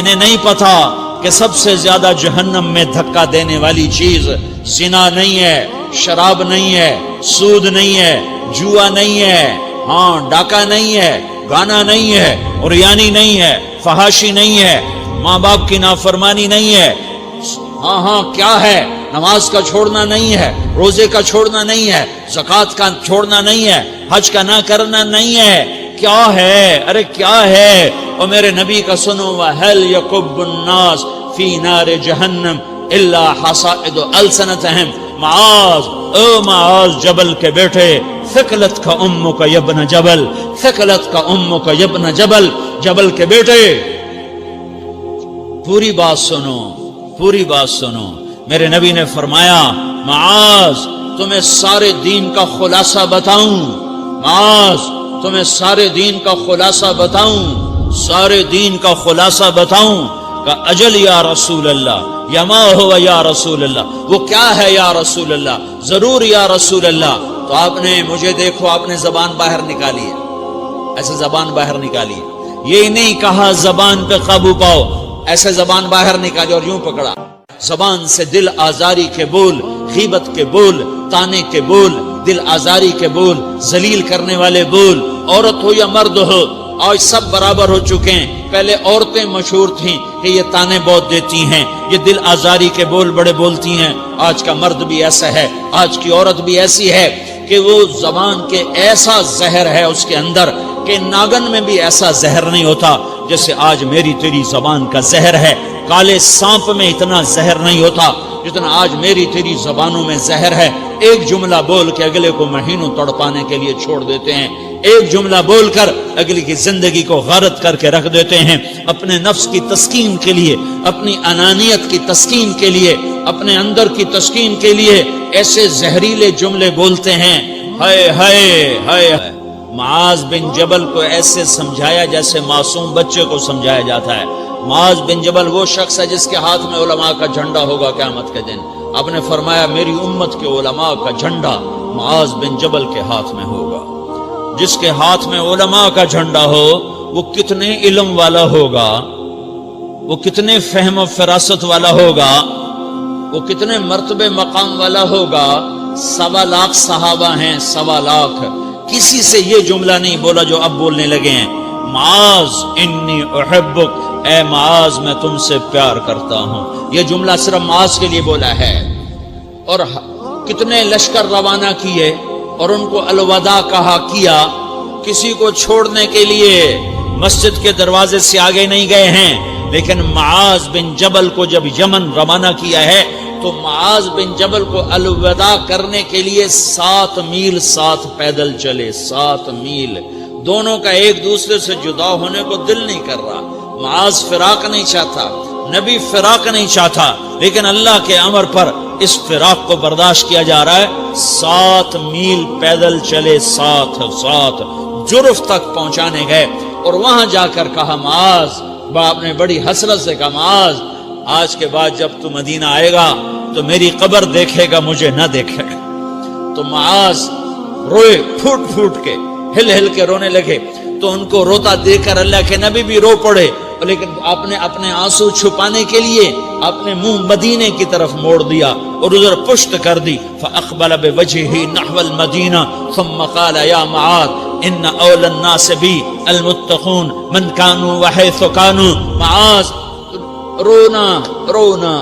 انہیں نہیں پتا کہ سب سے زیادہ جہنم میں دھکا دینے والی چیز زنا نہیں ہے، شراب نہیں ہے، سود نہیں ہے، جوا نہیں ہے، ہاں ڈاکہ نہیں ہے، گانا نہیں ہے، عریانی نہیں ہے، فحاشی نہیں ہے، ماں باپ کی نافرمانی نہیں ہے، ہاں کیا ہے، نماز کا چھوڑنا نہیں ہے، روزے کا چھوڑنا نہیں ہے، زکوٰۃ کا چھوڑنا نہیں ہے، حج کا نہ کرنا نہیں ہے، کیا ہے؟ ارے کیا ہے؟ اور میرے نبی کا سنو، وَهَلْ يَكُبُّ النَّاسِ فِي نَارِ جَهَنَّمَ إِلَّا حَصَائِدُ أَلْسِنَتِهِمْ۔ معاذ، او معاذ جبل کے بیٹے، ثقلت کا امک یبن جبل، ثقلت کا امک یبن جبل، جبل کے بیٹے پوری بات سنو، پوری بات سنو۔ میرے نبی نے فرمایا، معاذ تمہیں سارے دین کا خلاصہ بتاؤں، معاذ تمہیں سارے دین کا خلاصہ بتاؤں، سارے دین کا خلاصہ بتاؤں؟ کہ اجل یا رسول اللہ، یا ما ہوا یا رسول اللہ، وہ کیا ہے یا رسول اللہ؟ ضرور یا رسول اللہ۔ تو آپ نے مجھے دیکھو، آپ نے زبان باہر نکالی ہے، ایسے زبان باہر نکالی ہے، یہ نہیں کہا زبان پہ قابو پاؤ، ایسے زبان باہر نکالی اور یوں پکڑا۔ زبان سے دل آزاری کے بول، غیبت کے بول، تانے کے بول، دل آزاری کے بول، ذلیل کرنے والے بول، عورت ہو یا مرد ہو، آج سب برابر ہو چکے ہیں۔ پہلے عورتیں مشہور تھیں کہ یہ تانے بہت دیتی ہیں، یہ دل آزاری کے بول بڑے بولتی ہیں۔ آج کا مرد بھی ایسا ہے، آج کی عورت بھی ایسی ہے کہ وہ زبان کے ایسا زہر ہے اس کے اندر کہ ناگن میں بھی ایسا زہر نہیں ہوتا جیسے آج میری تیری زبان کا زہر ہے۔ کالے سانپ میں اتنا زہر نہیں ہوتا جتنا آج میری تیری زبانوں میں زہر ہے۔ ایک جملہ بول کے اگلے کو مہینوں تڑپانے کے لیے چھوڑ دیتے ہیں، ایک جملہ بول کر اگلی کی زندگی کو غارت کر کے رکھ دیتے ہیں، اپنے نفس کی تسکین کے لیے، اپنی انانیت کی تسکین کے لیے، اپنے اندر کی تسکین کے لیے ایسے زہریلے جملے بولتے ہیں۔ ہائے ہائے ہائے۔ معاذ بن جبل کو ایسے سمجھایا جیسے معصوم بچے کو سمجھایا جاتا ہے۔ معاذ بن جبل وہ شخص ہے جس کے ہاتھ میں علماء کا جھنڈا ہوگا قیامت کے دن۔ آپ نے فرمایا میری امت کے علماء کا جھنڈا معاذ بن جبل کے ہاتھ میں ہوگا۔ جس کے ہاتھ میں علماء کا جھنڈا ہو وہ کتنے علم والا ہوگا، وہ کتنے فہم و فراست والا ہوگا، وہ کتنے مرتبے مقام والا ہوگا۔ 1.25 لاکھ صحابہ ہیں، 1.25 لاکھ، کسی سے یہ جملہ نہیں بولا جو اب بولنے لگے ہیں، معاذ انی احبک، اے معاذ میں تم سے پیار کرتا ہوں۔ یہ جملہ صرف معاذ کے لیے بولا ہے۔ اور کتنے لشکر روانہ کیے اور ان کو الوداع کہا کیا، کسی کو چھوڑنے کے لیے مسجد کے دروازے سے آگے نہیں گئے ہیں، لیکن معاذ بن جبل کو جب یمن روانہ کیا ہے تو معاذ بن جبل کو الوداع کرنے کے لیے 7 میل ساتھ پیدل چلے، 7 میل۔ دونوں کا ایک دوسرے سے جدا ہونے کو دل نہیں کر رہا۔ معاذ فراق نہیں چاہتا، نبی فراق نہیں چاہتا، لیکن اللہ کے امر پر اس فراق کو برداشت کیا جا رہا ہے۔ 7 میل پیدل چلے، 7 جرف تک پہنچانے گئے اور وہاں جا کر کہا معاذ، باپ نے بڑی حسرت سے کہا معاذ آج کے بعد جب تو مدینہ آئے گا تو میری قبر دیکھے گا، مجھے نہ دیکھے گا۔ تو معاذ روئے، پھوٹ پھوٹ کے، ہل ہل کے رونے لگے۔ تو ان کو روتا دیکھ کر اللہ کے نبی بھی رو پڑے، لیکن آپ نے اپنے آنسو چھپانے کے لیے اپنے منہ مدینے کی طرف موڑ دیا اور ادھر پشت کر دی۔ فاقبل بوجهه نحو المدینہ ثم قال یا معاذ ان اول الناس بی المتقون من كانوا وحيث كانوا۔ معاذ رونا،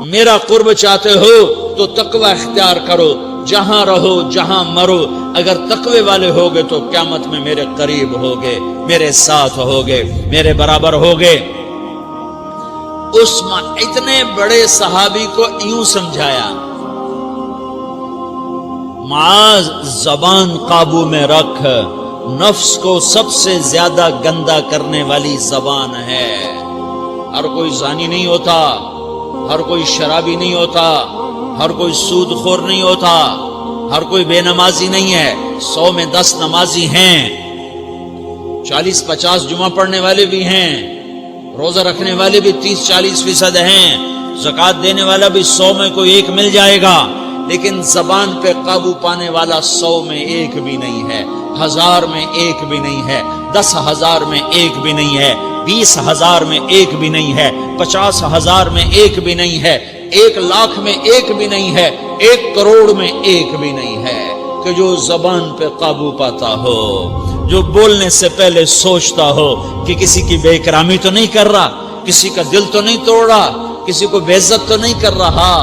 میرا قرب چاہتے ہو تو تقوی اختیار کرو، جہاں رہو جہاں مرو، اگر تقوی والے ہوگے تو قیامت میں میرے قریب ہوگے، میرے ساتھ ہوگے، میرے برابر ہوگے۔ اس اتنے بڑے صحابی کو یوں سمجھایا، معاذ زبان قابو میں رکھ، نفس کو سب سے زیادہ گندا کرنے والی زبان ہے۔ ہر کوئی زانی نہیں ہوتا، ہر کوئی شرابی نہیں ہوتا، ہر کوئی سود خور نہیں ہوتا، ہر کوئی بے نمازی نہیں ہے۔ 100 میں 10 نمازی ہیں، 40-50 جمعہ پڑھنے والے بھی ہیں، روزہ رکھنے والے بھی 30-40% ہیں، زکوٰۃ دینے والا بھی 100 میں کوئی ایک مل جائے گا، لیکن زبان پہ قابو پانے والا 100 میں ایک بھی نہیں ہے، 1000 میں ایک بھی نہیں ہے، 10,000 میں ایک بھی نہیں ہے۔ 20,000 میں ایک بھی نہیں ہے، 50,000 میں ایک بھی نہیں ہے، 1,00,000 میں ایک بھی نہیں ہے، 1 کروڑ میں ایک بھی نہیں ہے کہ جو زبان پہ قابو پاتا ہو، جو بولنے سے پہلے سوچتا ہو کہ کسی کی بے اکرامی تو نہیں کر رہا، کسی کا دل تو نہیں توڑ رہا، کسی کو بے عزت تو نہیں کر رہا،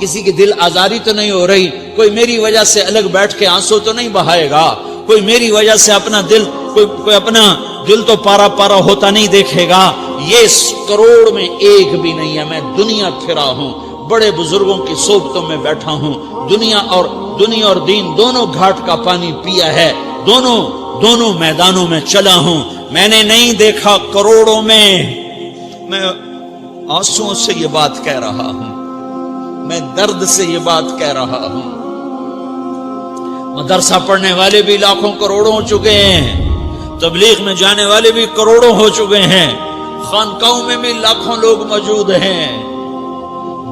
کسی کی دل آزاری تو نہیں ہو رہی، کوئی میری وجہ سے الگ بیٹھ کے آنسو تو نہیں بہائے گا، کوئی میری وجہ سے اپنا دل کوئی اپنا دل تو پارا پارا ہوتا نہیں دیکھے گا۔ یہ کروڑ میں ایک بھی نہیں ہے۔ میں دنیا پھرا ہوں، بڑے بزرگوں کی صحبتوں میں بیٹھا ہوں، دنیا اور دین دونوں گھاٹ کا پانی پیا ہے، دونوں میدانوں میں چلا ہوں، میں نے نہیں دیکھا کروڑوں میں۔ میں آنسوؤں سے یہ بات کہہ رہا ہوں، میں درد سے یہ بات کہہ رہا ہوں۔ مدرسہ پڑھنے والے بھی لاکھوں کروڑوں ہو چکے ہیں، تبلیغ میں جانے والے بھی کروڑوں ہو چکے ہیں، خانقاہوں میں بھی لاکھوں لوگ موجود ہیں،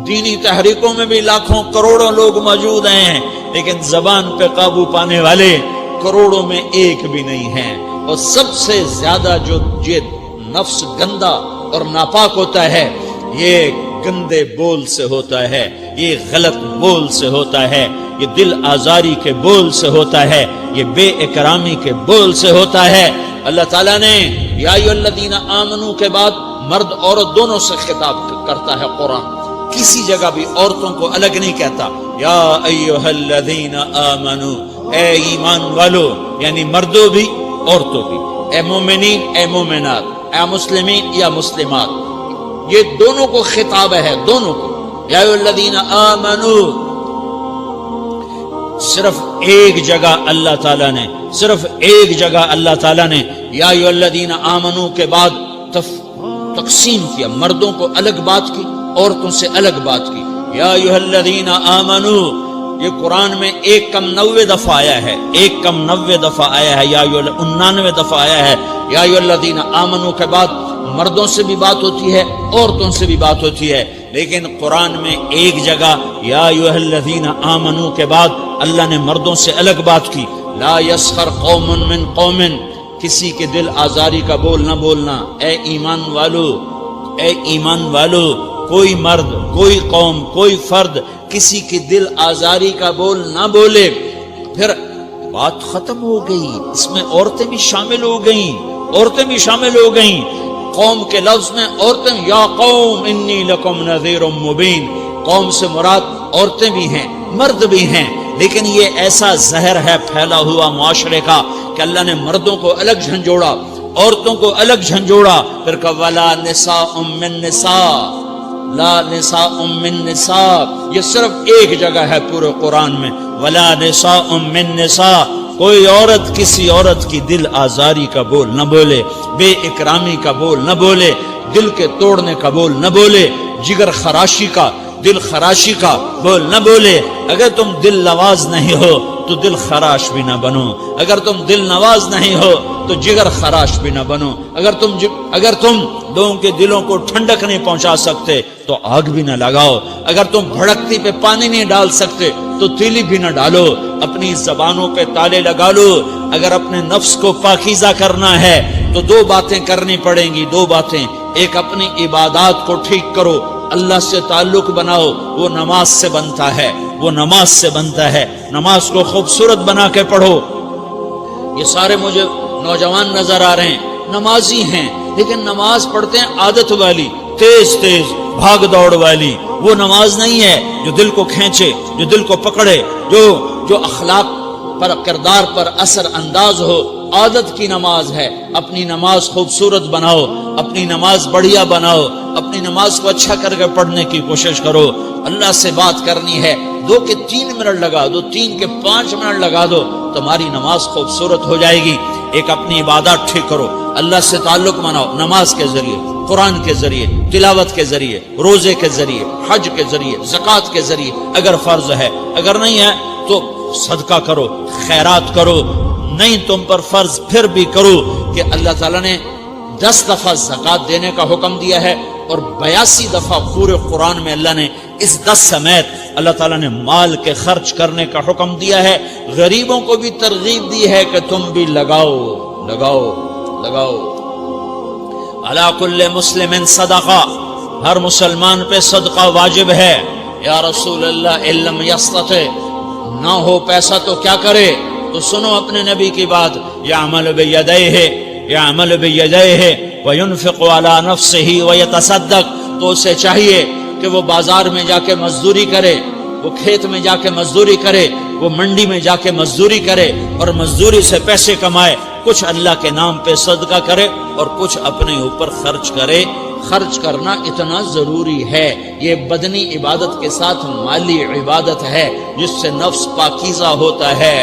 دینی تحریکوں میں بھی لاکھوں کروڑوں لوگ موجود ہیں، لیکن زبان پہ قابو پانے والے کروڑوں میں ایک بھی نہیں ہیں۔ اور سب سے زیادہ جو یہ نفس گندا اور ناپاک ہوتا ہے، یہ گندے بول سے ہوتا ہے، یہ غلط بول سے ہوتا ہے، یہ دل آزاری کے بول سے ہوتا ہے، یہ بے اکرامی کے بول سے ہوتا ہے۔ اللہ تعالیٰ نے یا ایھا الذین آمنو کے بعد مرد عورت دونوں سے خطاب کرتا ہے قرآن، کسی جگہ بھی عورتوں کو الگ نہیں کہتا۔ یا ایھا الذین آمنو، اے ایمان والو، یعنی مردوں بھی عورتوں بھی، اے مومنین اے مومنات، اے مسلمین یا مسلمات، یہ دونوں کو خطاب ہے، دونوں کو۔ یا ایھا الذین آمنو، صرف ایک جگہ اللہ تعالیٰ نے یا ایھا الذین آمنو کے بعد تقسیم کیا، مردوں کو الگ بات کی، عورتوں سے الگ بات کی۔ یا ایھا الذین آمنو، یہ قرآن میں 190 دفعہ آیا ہے، 190 دفعہ آیا ہے، یا 99 دفعہ آیا ہے۔ یا ایھا الذین آمنو کے بعد مردوں سے بھی بات ہوتی ہے، عورتوں سے بھی بات ہوتی ہے، لیکن قرآن میں ایک جگہ یا ایھا الذین آمنو کے بعد اللہ نے مردوں سے الگ بات کی۔ لا یسخر قوم من قوم، کسی کے دل آزاری کا بول نہ بولنا۔ اے ایمان والو، کوئی مرد، کوئی قوم، کوئی فرد کسی کی دل آزاری کا بول نہ بولے۔ پھر بات ختم ہو گئی، اس میں عورتیں بھی شامل ہو گئیں، قوم کے لفظ میں عورتیں، یا قوم انی لکم نذیر مبین، قوم سے مراد عورتیں بھی ہیں، مرد بھی ہیں، لیکن یہ ایسا زہر ہے پھیلا ہوا معاشرے کا کہ اللہ نے مردوں کو الگ جھنجھوڑا، عورتوں کو الگ جھنجھوڑا، پھر کہ ولا نساء من نساء، لا نساء من نساء، یہ صرف ایک جگہ ہے پورے قرآن میں، ولا نساء من نساء، کوئی عورت کسی عورت کی دل آزاری کا بول نہ بولے، بے اکرامی کا بول نہ بولے، دل کے توڑنے کا بول نہ بولے، جگر خراشی کا، دل خراشی کا بول نہ بولے۔ اگر تم دل نواز نہیں ہو تو دل خراش بھی نہ بنو، اگر تم دل نواز نہیں ہو تو جگر خراش بھی نہ بنو، اگر تم لوگوں کے دلوں کو ٹھنڈک نہیں پہنچا سکتے تو آگ بھی نہ لگاؤ، اگر تم بھڑکتی پہ پانی نہیں ڈال سکتے تو تیلی بھی نہ ڈالو، اپنی زبانوں پہ تالے لگا لو۔ اگر اپنے نفس کو پاکیزہ کرنا ہے تو 2 باتیں کرنی پڑیں گی، 2 باتیں، ایک اپنی عبادات کو ٹھیک کرو، اللہ سے تعلق بناؤ، وہ نماز سے بنتا ہے، نماز کو خوبصورت بنا کے پڑھو۔ یہ سارے مجھے نوجوان نظر آ رہے ہیں، نمازی ہیں، لیکن نماز پڑھتے ہیں عادت والی، تیز بھاگ دوڑ والی، وہ نماز نہیں ہے جو دل کو کھینچے، جو دل کو پکڑے، جو اخلاق پر، کردار پر اثر انداز ہو۔ عادت کی نماز ہے۔ اپنی نماز خوبصورت بناؤ، اپنی نماز بڑھیا بناؤ، اپنی نماز کو اچھا کر کے پڑھنے کی کوشش کرو۔ اللہ سے بات کرنی ہے، 2 کے 3 منٹ لگا دو، 3 کے 5 منٹ لگا دو، تمہاری نماز خوبصورت ہو جائے گی۔ ایک اپنی عبادات ٹھیک کرو، اللہ سے تعلق بناؤ، نماز کے ذریعے، قرآن کے ذریعے، تلاوت کے ذریعے، روزے کے ذریعے، حج کے ذریعے، زکوٰۃ کے ذریعے اگر فرض ہے، اگر نہیں ہے تو صدقہ کرو، خیرات کرو، نہیں تم پر فرض پھر بھی کرو کہ اللہ تعالیٰ نے 10 دفعہ زکوٰۃ دینے کا حکم دیا ہے اور 82 دفعہ پورے قرآن میں اللہ نے اس 10 سمیت اللہ تعالیٰ نے مال کے خرچ کرنے کا حکم دیا ہے۔ غریبوں کو بھی ترغیب دی ہے کہ تم بھی لگاؤ۔ علی کل مسلم صدقہ، ہر مسلمان پہ صدقہ واجب ہے۔ یا رسول اللہ ان لم یستطع، نہ ہو پیسہ تو کیا کرے؟ تو سنو اپنے نبی کی بات، یعمل بیدیہ، یعمل بیدیہ وینفق علی نفسہ ویتصدق، تو اسے چاہیے کہ وہ بازار میں جا کے مزدوری کرے، وہ کھیت میں جا کے مزدوری کرے، وہ منڈی میں جا کے مزدوری کرے اور مزدوری سے پیسے کمائے، کچھ اللہ کے نام پہ صدقہ کرے اور کچھ اپنے اوپر خرچ کرے۔ خرچ کرنا اتنا ضروری ہے، یہ بدنی عبادت کے ساتھ مالی عبادت ہے جس سے نفس پاکیزہ ہوتا ہے۔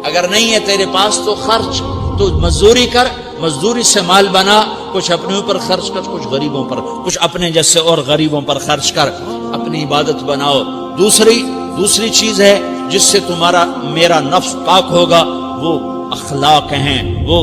اگر نہیں ہے تیرے پاس تو خرچ، تو مزدوری کر، مزدوری سے مال بنا، کچھ اپنے اوپر خرچ کر، کچھ غریبوں پر، کچھ اپنے جیسے اور غریبوں پر خرچ کر، اپنی عبادت بناؤ۔ دوسری چیز ہے جس سے تمہارا میرا نفس پاک ہوگا، وہ اخلاق ہیں، وہ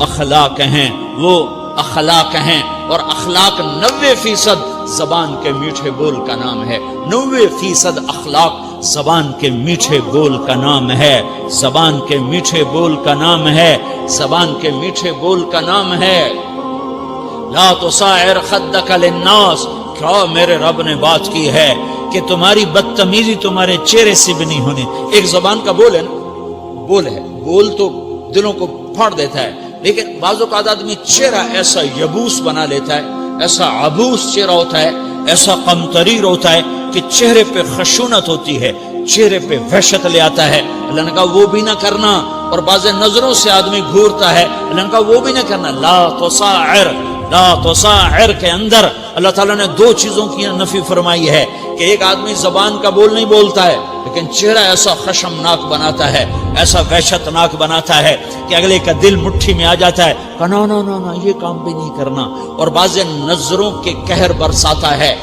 اخلاق ہیں، وہ اخلاق ہیں۔ اور اخلاق 90% زبان کے میٹھے بول کا نام ہے، 90% اخلاق زبان کے میٹھے بول کا نام ہے، زبان کے میٹھے بول کا نام ہے، زبان کے میٹھے بول کا نام ہے۔ لا تصاعر خدک للناس، کیا میرے رب نے بات کی ہے کہ تمہاری بدتمیزی تمہارے چہرے سے بھی نہیں ہونی۔ ایک زبان کا بول ہے نا، بول ہے، بول تو دلوں کو پھاڑ دیتا ہے، لیکن بعض اوقات آدمی چہرہ ایسا یبوس بنا لیتا ہے، ایسا عبوس چہرہ ہوتا ہے، ایسا قمطریر ہوتا ہے کہ چہرے پہ خشونت ہوتی ہے، چہرے پہ وحشت لے آتا ہے۔ اللہ نے کہا وہ بھی نہ کرنا، اور بعض نظروں سے آدمی گھورتا ہے، اللہ نے کہا وہ بھی نہ کرنا۔ لا تصاعر، لا تصاعر کے اندر اللہ تعالیٰ نے دو چیزوں کی نفی فرمائی ہے کہ ایک آدمی زبان کا بول نہیں بولتا ہے لیکن چہرہ ایسا خشمناک بناتا ہے، ایسا وحشتناک بناتا ہے کہ اگلے کا دل مٹھی میں آ جاتا ہے کہ نا نا نا نا یہ کام بھی نہیں کرنا۔ اور بعض نظروں کے قہر برساتا ہے،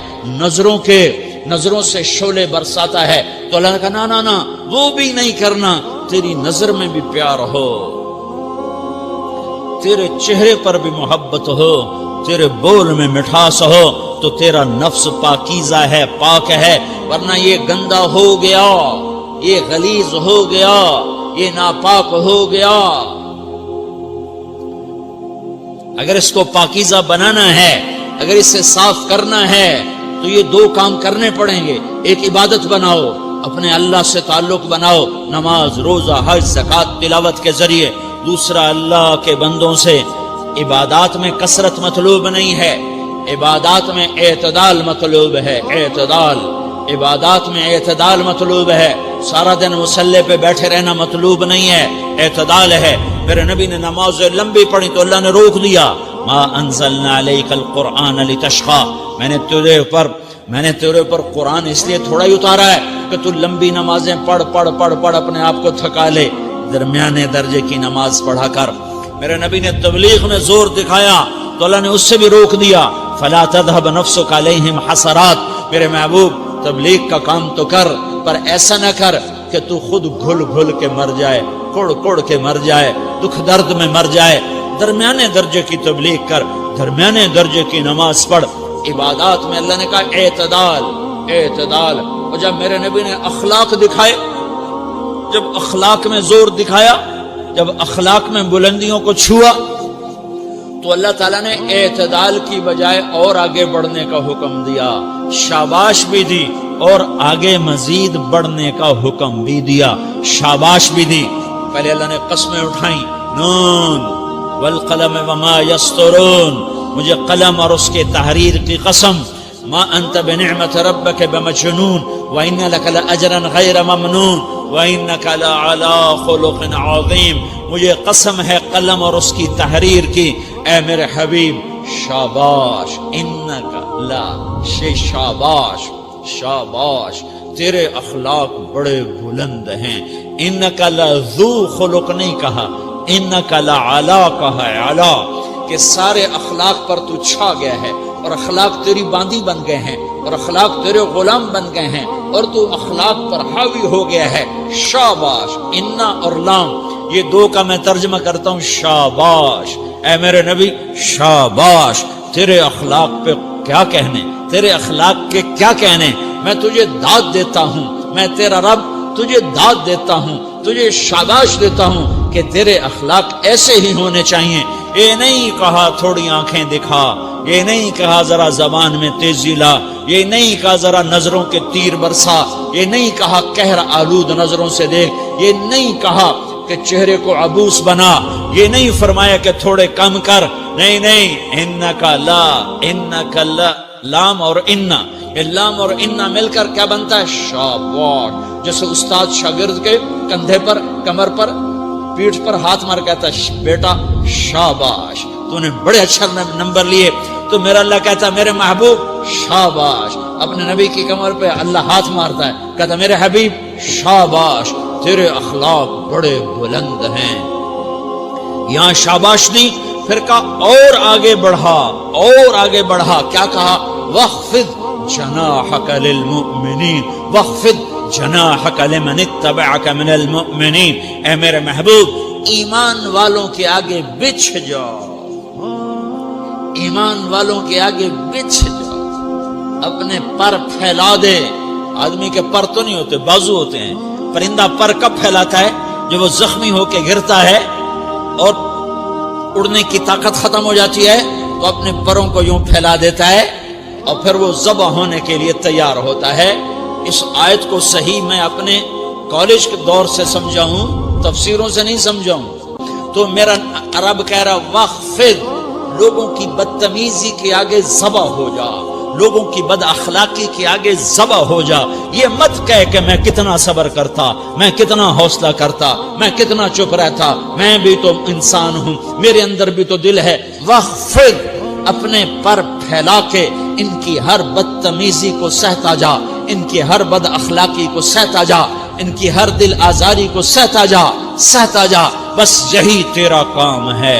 نظروں سے شعلے برساتا ہے، تو اللہ نے کہا نا نا نا وہ بھی نہیں کرنا۔ تیری نظر میں بھی پیار ہو، تیرے چہرے پر بھی محبت ہو، تیرے بول میں مٹھاس ہو، تو تیرا نفس پاکیزہ ہے، پاک ہے۔ ورنہ یہ گندا ہو گیا، یہ غلیظ ہو گیا، یہ ناپاک ہو گیا۔ اگر اس کو پاکیزہ بنانا ہے، اگر اسے صاف کرنا ہے تو یہ دو کام کرنے پڑیں گے۔ ایک عبادت بناؤ، اپنے اللہ سے تعلق بناؤ، نماز، روزہ، حج، زکوٰۃ، تلاوت کے ذریعے۔ دوسرا، اللہ کے بندوں سے عبادات میں کثرت مطلوب نہیں ہے، عبادات میں اعتدال مطلوب ہے، اعتدال، عبادات میں اعتدال مطلوب ہے۔ سارا دن مصلی پہ بیٹھے رہنا مطلوب نہیں ہے، اعتدال ہے۔ میرے نبی نے نماز لمبی پڑھی تو اللہ نے روک دیا، ما انزلنا علیک القرآن لتشقی، میں نے تیرے اوپر قرآن اس لیے تھوڑا ہی اتارا ہے کہ تو لمبی نمازیں پڑھ اپنے آپ کو تھکا لے، درمیانے درجے کی نماز پڑھا کر۔ میرے نبی نے تبلیغ میں زور دکھایا تو اللہ نے اس سے بھی روک دیا، فلا تذهب نفسك علیہم حسرات، میرے محبوب تبلیغ کا کام تو کر، پر ایسا نہ کر کہ تو خود گھل کے مر جائے، کڑ کے مر جائے، دکھ درد میں مر جائے۔ درمیانے درجے کی تبلیغ کر، درمیانے درجے کی نماز پڑھ۔ عبادات میں اللہ نے کہا اعتدال، اعتدال۔ اور جب میرے نبی نے اخلاق دکھائے، جب اخلاق میں زور دکھایا، جب اخلاق میں بلندیوں کو چھوا، تو اللہ تعالیٰ نے اعتدال کی بجائے اور آگے بڑھنے کا حکم دیا، شاباش بھی دی اور آگے مزید بڑھنے کا حکم بھی دیا، شاباش بھی دی۔ پہلے اللہ نے قسمیں اٹھائیں، نون والقلم وما یسطرون، مجھے قلم اور اس کے تحریر کی قسم، ما انت بنعمت ربک بمجنون وان لک لاجرا غیر ممنون وانک لعلی خلق عظیم، مجھے قسم ہے قلم اور اس کی تحریر کی، اے میرے حبیب شاباش، انک لا شاباش، شاباش، تیرے اخلاق بڑے بلند ہیں۔ انک لذو خلق نہیں کہا، انک لعلی کہا، علا، کہ سارے اخلاق پر تو چھا گیا ہے اور اخلاق تیری باندی بن گئے ہیں اور اخلاق تیرے غلام بن گئے ہیں اور تو اخلاق پر حاوی ہو گیا ہے۔ شاباش، انا اور لام، یہ دو کا میں ترجمہ کرتا ہوں، شاباش، اے میرے نبی شاباش، تیرے اخلاق پہ کیا کہنے، تیرے اخلاق کے کیا کہنے۔ میں تجھے داد دیتا ہوں، میں تیرا رب تجھے داد دیتا ہوں، تجھے شاباش دیتا ہوں کہ تیرے اخلاق ایسے ہی ہونے چاہیے یہ نہیں کہا تھوڑی آنکھیں دکھا، یہ نہیں کہا ذرا زبان میں تیزی لا، یہ نہیں کہا ذرا نظروں کے تیر برسا، یہ نہیں کہا قہر آلود نظروں سے دیکھ، یہ نہیں کہا کہ چہرے کو عبوس بنا، یہ نہیں فرمایا کہ تھوڑے کم کر، نہیں نہیں، انکا لا، انکا لا، لام اور انا، یہ لام اور انا مل کر کیا بنتا ہے؟ شاباش. جیسے استاد شاگرد کے کندھے پر، کمر پر، پیٹھ پر ہاتھ مار کہتا ہے بیٹا شاباش تو نے بڑے اچھا نمبر لیے، تو میرا اللہ کہتا ہے میرے محبوب شاباش. اپنے نبی کی کمر پہ اللہ ہاتھ مارتا ہے، کہتا ہے میرے حبیب شاباش تیرے اخلاق بڑے بلند ہیں. یہاں شاباش نہیں، پھر کہا اور آگے بڑھا، اور آگے بڑھا. کیا کہا؟ وَخْفِضْ جَنَاحَكَ لِلْمُؤْمِنِينَ وَخْفِضْ جَنَاحَكَ لِمَنِ اتَّبَعَكَ مِنَ الْمُؤْمِنِينَ. اے میرے محبوب ایمان والوں کے آگے بچھ جاؤ، ایمان والوں کے آگے بچھ جاؤ، اپنے پر پھیلا دے. آدمی کے پر تو نہیں ہوتے، بازو ہوتے ہیں. پرندہ پر کب پھیلاتا ہے؟ جب وہ زخمی ہو کے گرتا ہے اور اڑنے کی طاقت ختم ہو جاتی ہے تو اپنے پروں کو یوں پھیلا دیتا ہے اور پھر وہ ذبح ہونے کے لیے تیار ہوتا ہے. اس آیت کو صحیح میں اپنے کالج کے دور سے سمجھا ہوں، تفسیروں سے نہیں سمجھا ہوں. تو میرا عرب کہہ رہا وَخْفِضْ، لوگوں کی بدتمیزی کے آگے ذبح ہو جا، لوگوں کی بد اخلاقی کے آگے ذبح ہو جا. یہ مت کہہ کہ میں کتنا صبر کرتا، میں کتنا حوصلہ کرتا، میں کتنا چپ رہتا، میں بھی تو انسان ہوں، میرے اندر بھی تو دل ہے. وَخْفِضْ، اپنے پر پھیلا کے ان کی ہر بدتمیزی کو سہتا جا، ان کی ہر بد اخلاقی کو سہتا جا، ان کی ہر دل آزاری کو سہتا جا، سہتا جا. بس یہی تیرا کام ہے.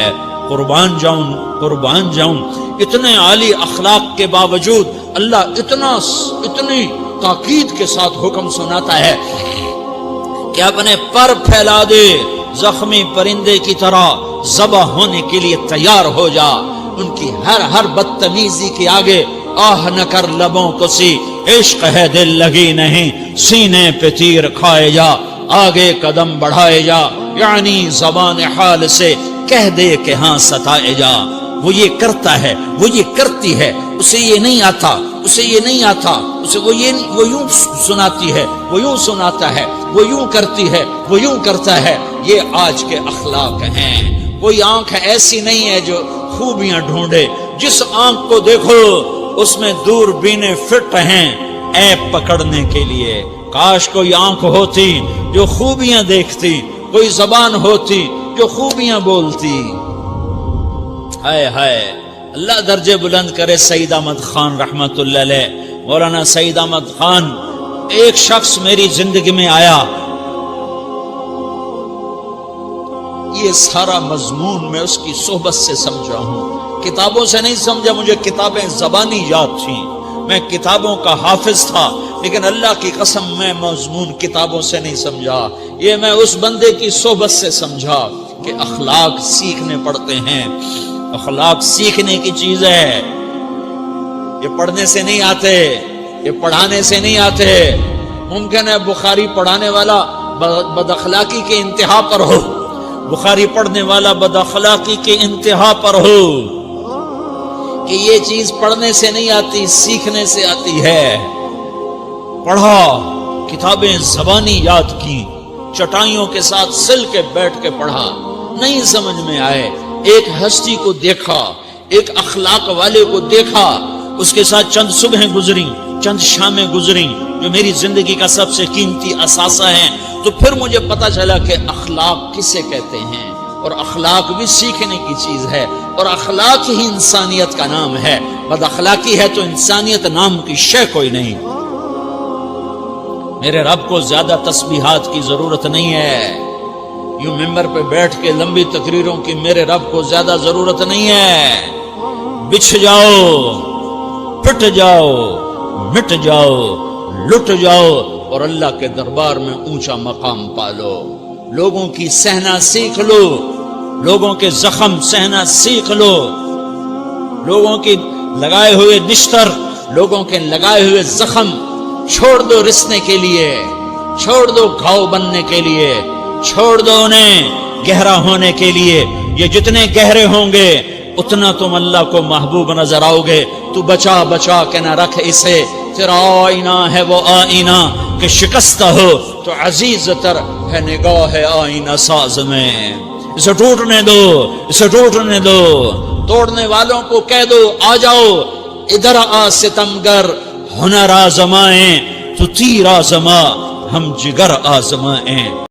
قربان جاؤں، قربان جاؤں. اتنے عالی اخلاق کے باوجود اللہ اتنی تاکید کے ساتھ حکم سناتا ہے کہ اپنے پر پھیلا دے، زخمی پرندے کی طرح ذبح ہونے کے لیے تیار ہو جا. ان کی ہر بدتمیزی کے آگے آہ نہ کر لبوں کو سی، عشق ہے دل لگی نہیں، سینے پہ تیر کھائے جا، آگے قدم بڑھائے جا، یعنی زبان حال سے کہہ دے کہ ہاں ستائے جا. وہ یہ کرتا ہے، وہ یہ کرتی ہے، اسے یہ نہیں آتا، اسے یہ نہیں آتا، اسے وہ یوں سناتی ہے، وہ یوں سناتا ہے، وہ یوں کرتی ہے، وہ یوں کرتا ہے. یہ آج کے اخلاق ہیں. کوئی آنکھ ایسی نہیں ہے جو خوبیاں ڈھونڈے. جس آنکھ کو دیکھو اس میں دوربینیں فٹ ہیں عیب پکڑنے کے لیے. کاش کوئی آنکھ ہوتی جو خوبیاں دیکھتی، کوئی زبان ہوتی جو خوبیاں بولتی. ہائے ہائے، اللہ درجے بلند کرے سعید احمد خان رحمت اللہ علیہ. مولانا سعید احمد خان، ایک شخص میری زندگی میں آیا، یہ سارا مضمون میں اس کی صحبت سے سمجھا ہوں، کتابوں سے نہیں سمجھا. مجھے کتابیں زبانی یاد تھیں، میں کتابوں کا حافظ تھا، لیکن اللہ کی قسم میں مضمون کتابوں سے نہیں سمجھا. یہ میں اس بندے کی صحبت سے سمجھا کہ اخلاق سیکھنے پڑتے ہیں. اخلاق سیکھنے کی چیز ہے، یہ پڑھنے سے نہیں آتے، یہ پڑھانے سے نہیں آتے. ممکن ہے بخاری پڑھانے والا بد اخلاقی کے انتہا پر ہو، بخاری پڑھنے والا بد اخلاقی کے انتہا پر ہو، کہ یہ چیز پڑھنے سے نہیں آتی، سیکھنے سے آتی ہے. پڑھا، کتابیں زبانی یاد کی، چٹائیوں کے ساتھ سل کے بیٹھ کے پڑھا، نہیں سمجھ میں آئے. ایک ہستی کو دیکھا، ایک اخلاق والے کو دیکھا، اس کے ساتھ چند صبحیں گزری، چند شامیں گزری جو میری زندگی کا سب سے قیمتی اثاثہ ہیں. تو پھر مجھے پتا چلا کہ اخلاق کسے کہتے ہیں، اور اخلاق بھی سیکھنے کی چیز ہے، اور اخلاق ہی انسانیت کا نام ہے. بد اخلاقی ہے تو انسانیت نام کی شے کوئی نہیں. میرے رب کو زیادہ تسبیحات کی ضرورت نہیں ہے، یوں ممبر پہ بیٹھ کے لمبی تقریروں کی میرے رب کو زیادہ ضرورت نہیں ہے. بچھ جاؤ، پٹ جاؤ، مٹ جاؤ، لٹ جاؤ، اور اللہ کے دربار میں اونچا مقام پالو. لوگوں کی سہنا سیکھ لو، لوگوں کے زخم سہنا سیکھ لو، لوگوں کی لگائے ہوئے نشتر، لوگوں کے لگائے ہوئے زخم چھوڑ دو رسنے کے لیے، چھوڑ دو گھاؤ بننے کے لیے، چھوڑ دو انہیں گہرا ہونے کے لیے، یہ جتنے گہرے ہوں گے اتنا تم اللہ کو محبوب نظر آؤ گے۔ تو بچا بچا کے نہ رکھ اسے، تیرا آئینہ ہے وہ آئینہ کہ شکستہ ہو تو عزیز تر ہے نگاہ آئینہ ساز میں۔ اسے ٹوٹنے دو، اسے ٹوٹنے دو، توڑنے والوں کو کہہ دو آ جاؤ ادھر آ ستمگر، ہنر آزمائیں تو تیر آزما، ہم جگر آزمائیں۔